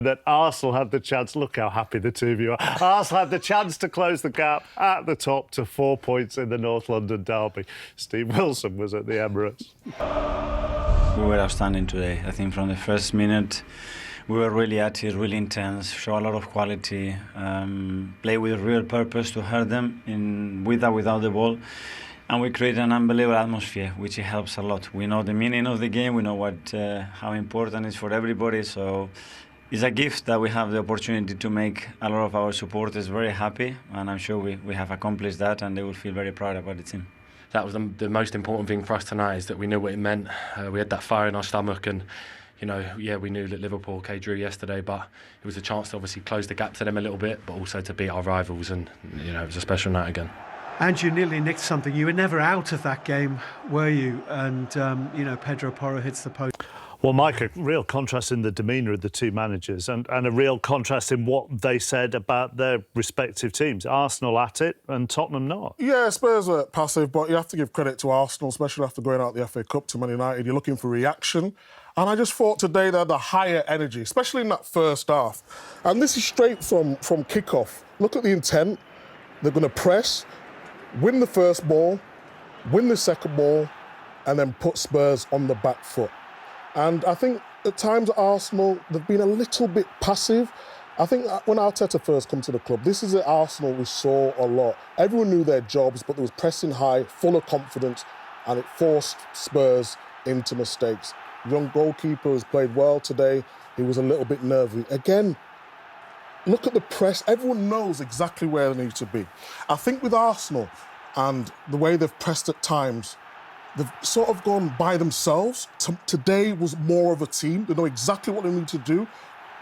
That Arsenal had the chance, look how happy the two of you are, Arsenal had the chance to close the gap at the top to 4 points in the North London derby. Steve Wilson was at the Emirates. We were outstanding today. I think from the first minute we were really at it, really intense, show a lot of quality, play with real purpose to hurt them with or without the ball. And we create an unbelievable atmosphere, which helps a lot. We know the meaning of the game, we know how important it is for everybody. So it's a gift that we have the opportunity to make a lot of our supporters very happy, and I'm sure we have accomplished that, and they will feel very proud about the team. That was the most important thing for us tonight, is that we knew what it meant. We had that fire in our stomach, and we knew that Liverpool drew yesterday, but it was a chance to obviously close the gap to them a little bit, but also to beat our rivals, and it was a special night again. And you nearly nicked something. You were never out of that game, were you? And Pedro Porro hits the post. Well, Micah, real contrast in the demeanour of the two managers, and a real contrast in what they said about their respective teams. Arsenal at it and Tottenham not. Yeah, Spurs were passive, but you have to give credit to Arsenal, especially after going out the FA Cup to Man United. You're looking for reaction. And I just thought today they had a higher energy, especially in that first half. And this is straight from kick-off. Look at the intent. They're going to press, win the first ball, win the second ball, and then put Spurs on the back foot. And I think at times at Arsenal, they've been a little bit passive. I think when Arteta first come to the club, this is at Arsenal we saw a lot. Everyone knew their jobs, but there was pressing high, full of confidence, and it forced Spurs into mistakes. Young goalkeeper has played well today. He was a little bit nervy. Again, look at the press. Everyone knows exactly where they need to be. I think with Arsenal and the way they've pressed at times, they've sort of gone by themselves. Today was more of a team. They know exactly what they need to do.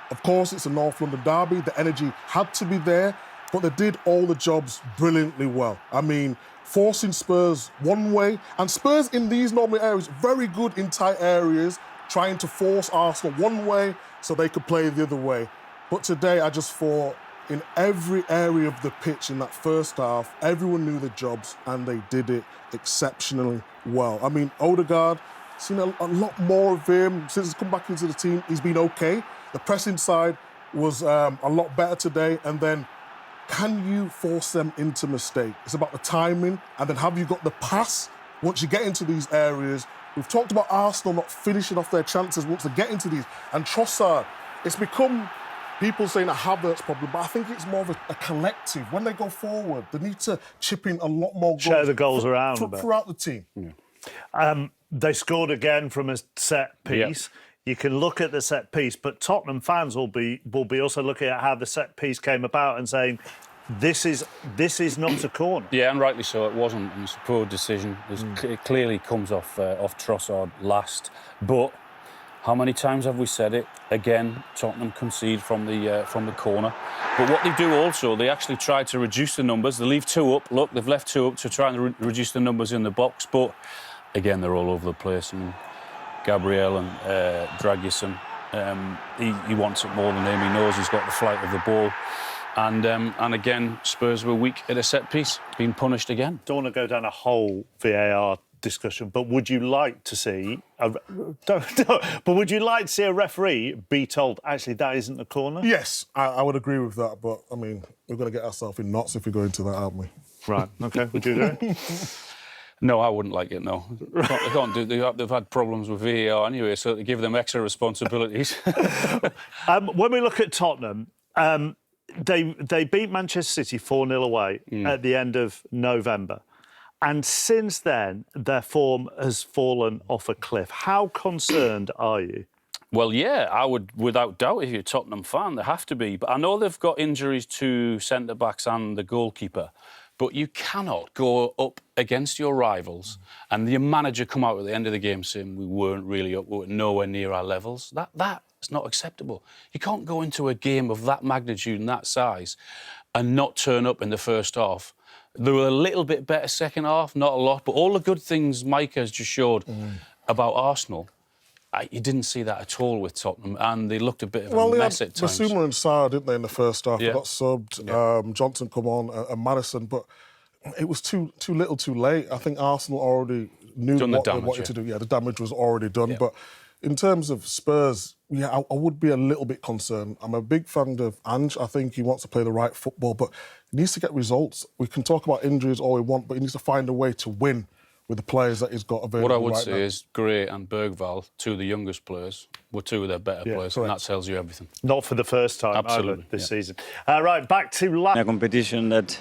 Of course, it's a North London derby. The energy had to be there, but they did all the jobs brilliantly well. I mean, forcing Spurs one way, and Spurs in these normal areas, very good in tight areas, trying to force Arsenal one way so they could play the other way. But today, I just thought in every area of the pitch in that first half, everyone knew the jobs and they did it exceptionally well. I mean, Odegaard, seen a lot more of him since he's come back into the team. He's been okay. The pressing side was a lot better today. And then, can you force them into mistake? It's about the timing. And then have you got the pass once you get into these areas? We've talked about Arsenal not finishing off their chances once they get into these. And Trossard, it's become people saying a Havertz problem, but I think it's more of a collective. When they go forward, they need to chip in a lot more goals. Share the goals around throughout the team. Yeah. They scored again from a set piece. Yeah. You can look at the set piece, but Tottenham fans will be also looking at how the set piece came about and saying, this is not a corner. Yeah, and rightly so. It wasn't. It's a poor decision. It clearly comes off Trossard last, but how many times have we said it? Again, Tottenham concede from the corner. But what they do also, they actually try to reduce the numbers. They leave two up. Look, they've left two up to try and reduce the numbers in the box. But again, they're all over the place. I mean, Gabriel and Dragusin, he wants it more than him. He knows he's got the flight of the ball. And again, Spurs were weak at a set piece, being punished again. Don't want to go down a whole VAR discussion, but would you like to see would you like to see a referee be told, actually, that isn't a corner? Yes, I would agree with that, but I mean, we're going to get ourselves in knots if we go into that, aren't we? Right, OK, would you do? No, I wouldn't like it, no. They can't do. They've had problems with VAR anyway, so they give them extra responsibilities. When we look at Tottenham, they beat Manchester City 4-0 away at the end of November. And since then, their form has fallen off a cliff. How concerned are you? Well, yeah, I would, without doubt, if you're a Tottenham fan, they have to be. But I know they've got injuries to centre-backs and the goalkeeper. But you cannot go up against your rivals and your manager come out at the end of the game saying we weren't really up, we were nowhere near our levels. That's not acceptable. You can't go into a game of that magnitude and that size and not turn up in the first half. They were a little bit better second half, not a lot, but all the good things Micah has just showed about Arsenal, you didn't see that at all with Tottenham, and they looked a bit of a mess at times. Basuma and Sarr, didn't they, in the first half? Yeah. They got subbed, Johnson come on, and Maddison, but it was too little too late. I think Arsenal already knew what they wanted to do. Yeah, the damage was already done, but in terms of Spurs, yeah, I would be a little bit concerned. I'm a big fan of Ange. I think he wants to play the right football, but he needs to get results. We can talk about injuries all we want, but he needs to find a way to win with the players that he's got available What I would right say now. is Gray and Bergvall, two of the youngest players, were two of their better players, and that tells you everything. Not for the first time Absolutely, either this season. Right, back to A competition that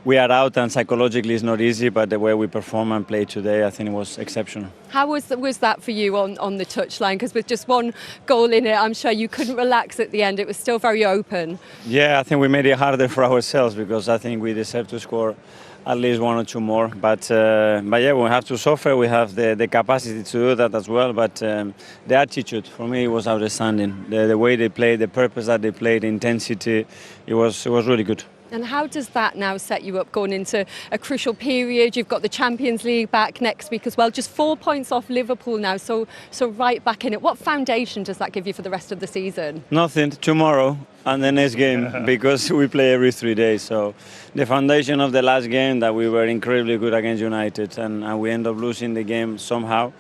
we are out and psychologically it's not easy, but the way we perform and play today, I think it was exceptional. How was that for you on the touchline? Because with just one goal in it, I'm sure you couldn't relax at the end. It was still very open. Yeah, I think we made it harder for ourselves because I think we deserve to score at least one or two more. But yeah, we have to suffer. We have the capacity to do that as well. But the attitude, for me, was outstanding. The way they played, the purpose that they played, the intensity, it was really good. And how does that now set you up going into a crucial period? You've got the Champions League back next week as well. Just 4 points off Liverpool now, so right back in it. What foundation does that give you for the rest of the season? Nothing. Tomorrow and the next game, because we play every 3 days. So the foundation of the last game, that we were incredibly good against United and we end up losing the game somehow,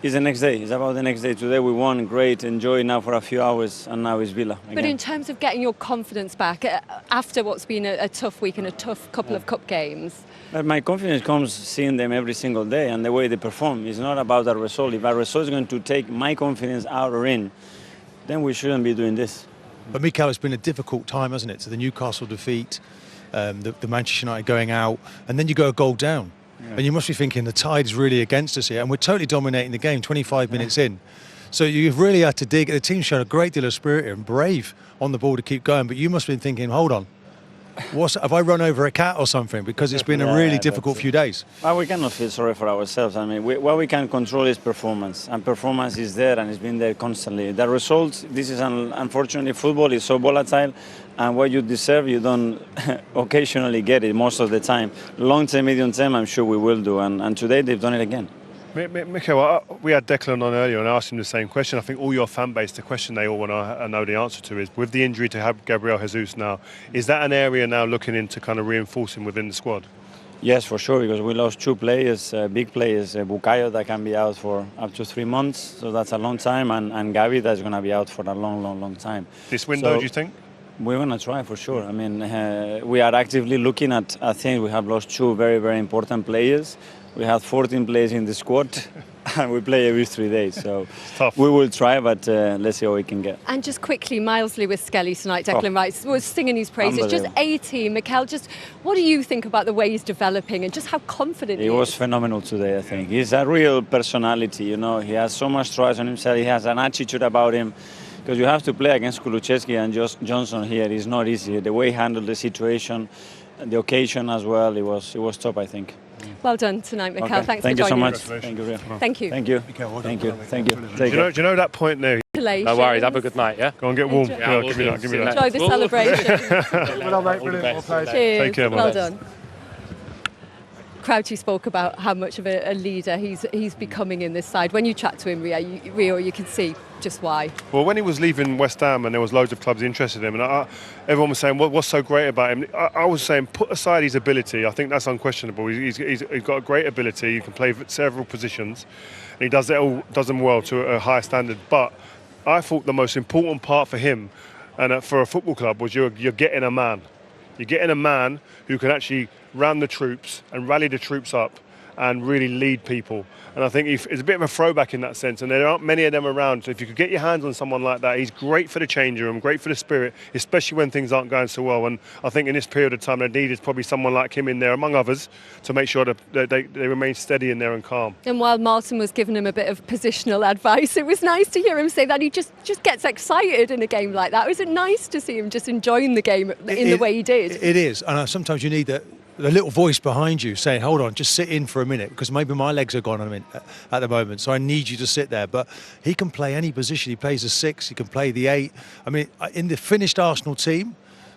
is the next day. It's about the next day. Today we won, great, enjoy now for a few hours, and now it's Villa again. But in terms of getting your confidence back after what's been a tough week and a tough couple of cup games. My confidence comes seeing them every single day and the way they perform. It's not about a result. If a result is going to take my confidence out or in, then we shouldn't be doing this. But Micah, it's been a difficult time, hasn't it? So the Newcastle defeat, the Manchester United going out, and then you go a goal down. Yeah. And you must be thinking the tide is really against us here, and we're totally dominating the game 25 minutes in. So you've really had to dig. The team's shown a great deal of spirit here and brave on the ball to keep going, but you must have been thinking, hold on, have I run over a cat or something? Because it's been a really difficult few days. Well, we cannot feel sorry for ourselves. I mean, what we can control is performance, and performance is there and it's been there constantly. The results, this is unfortunately football is so volatile, and what you deserve, you don't occasionally get it most of the time. Long term, medium term, I'm sure we will do, and today they've done it again. Micah, we had Declan on earlier and I asked him the same question. I think all your fan base, the question they all want to know the answer to is, with the injury to Gabriel Jesus now, is that an area now looking into kind of reinforcing within the squad? Yes, for sure, because we lost two players, big players, Bukayo that can be out for up to 3 months, so that's a long time, and Gavi that's going to be out for a long time. This window, do you think? We're going to try for sure. I mean, we are actively looking at things. We have lost two very important players. We had 14 players in the squad and we play every 3 days. So we will try, but let's see what we can get. And just quickly, Miles Lewis-Skelly tonight, Declan Rice was singing his praises. Just 18. Mikel, just what do you think about the way he's developing and just how confident he is? He was phenomenal today, I think. He's a real personality, you know. He has so much trust in himself. He has an attitude about him. Because you have to play against Kulusevski and Johnson here. It's not easy. The way he handled the situation, the occasion as well, it was top, I think. Well done tonight, Mikel. Okay. Thanks Thank for joining you us. so much. Thank you. Thank you. Thank you. Thank you. Thank you. Do you know that point there? No worries. Have a good night, yeah? Go and get warm. Enjoy. Yeah, give me that. Give me that. Enjoy the celebration. Well done, mate. Brilliant. Well played. Cheers. Take care, man. Well done. Crouchy spoke about how much of a leader he's becoming in this side. When you chat to him, Rio, you can see just why. Well, when he was leaving West Ham and there was loads of clubs interested in him, and everyone was saying, what's so great about him? I was saying, put aside his ability. I think that's unquestionable. He's got a great ability. He can play several positions. And he does them well to a high standard. But I thought the most important part for him and for a football club was you're getting a man. You're getting a man who can actually ram the troops and rally the troops up and really lead people. And I think it's a bit of a throwback in that sense, and there aren't many of them around. So if you could get your hands on someone like that, he's great for the change room, great for the spirit, especially when things aren't going so well. And I think in this period of time, they needed probably someone like him in there, among others, to make sure that they remain steady in there and calm. And while Martin was giving him a bit of positional advice, it was nice to hear him say that he just gets excited in a game like that. Was it nice to see him just enjoying the game in the way he did? It is, and sometimes you need the little voice behind you saying, hold on, just sit in for a minute, because maybe my legs are gone at the moment, so I need you to sit there. But he can play any position. He plays a 6, he can play the 8. I mean, in the finished Arsenal team,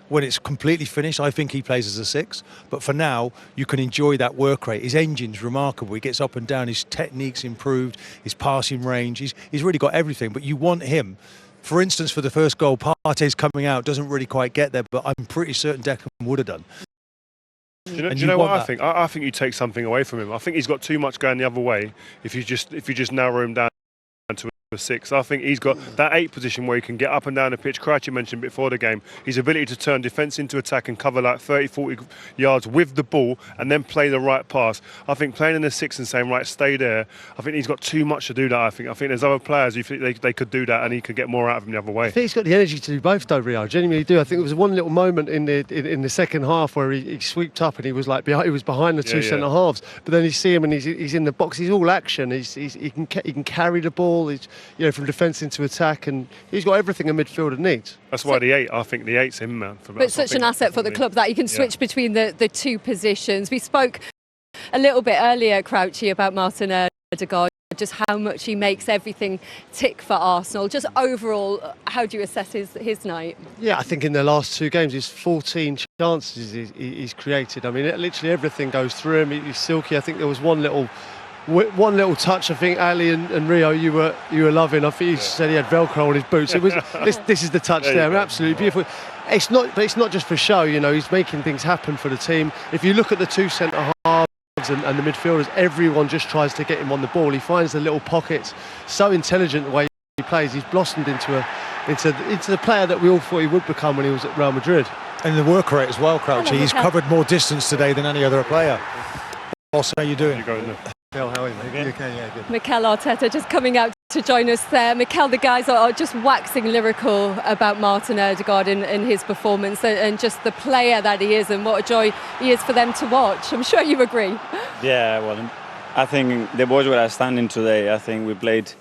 when it's completely finished, I think he plays as a 6. But for now, you can enjoy that work rate. His engine's remarkable. He gets up and down. His technique's improved. His passing range. He's really got everything. But you want him. For instance, for the first goal, Partey's coming out, doesn't really quite get there, but I'm pretty certain Declan would have done. Do you know what I think? I think you take something away from him. I think he's got too much going the other way. If you just narrow him down to 6. I think he's got that 8 position where he can get up and down the pitch. Crouchy mentioned before the game, his ability to turn defence into attack and cover like 30, 40 yards with the ball and then play the right pass. I think playing in the 6 and saying, right, stay there, I think he's got too much to do that. I think there's other players who think they could do that and he could get more out of him the other way. I think he's got the energy to do both though, Rio. I genuinely do. I think there was one little moment in the second half where he sweeped up and he was like he was behind the two centre halves. But then you see him and he's in the box. He's all action. He can carry the ball. He's from defence into attack, and he's got everything a midfielder needs. That's why the 8. I think the 8's him, man. But such an asset for the club that you can switch between the two positions. We spoke a little bit earlier, Crouchy, about Martin Ødegaard, just how much he makes everything tick for Arsenal. Just overall, how do you assess his night? Yeah, I think in the last 2 games, he's 14 chances he's created. I mean, literally everything goes through him. He's silky. I think there was one little touch. I think Ali and Rio, you were loving. I think you said he had Velcro on his boots. It was this is the touch there. I mean, absolutely beautiful. It's not just for show. He's making things happen for the team. If you look at the 2 centre halves and the midfielders, everyone just tries to get him on the ball. He finds the little pockets. So intelligent the way he plays. He's blossomed into the player that we all thought he would become when he was at Real Madrid. And the work rate as well, Crouchy. He's covered more distance today than any other player. Also, how are you doing? How are you, mate? Okay, yeah, good. Mikel Arteta just coming out to join us there. Mikel, the guys are just waxing lyrical about Martin Ødegaard in his performance and just the player that he is, and what a joy he is for them to watch. I'm sure you agree. Yeah, well, I think the boys were outstanding today. I think we played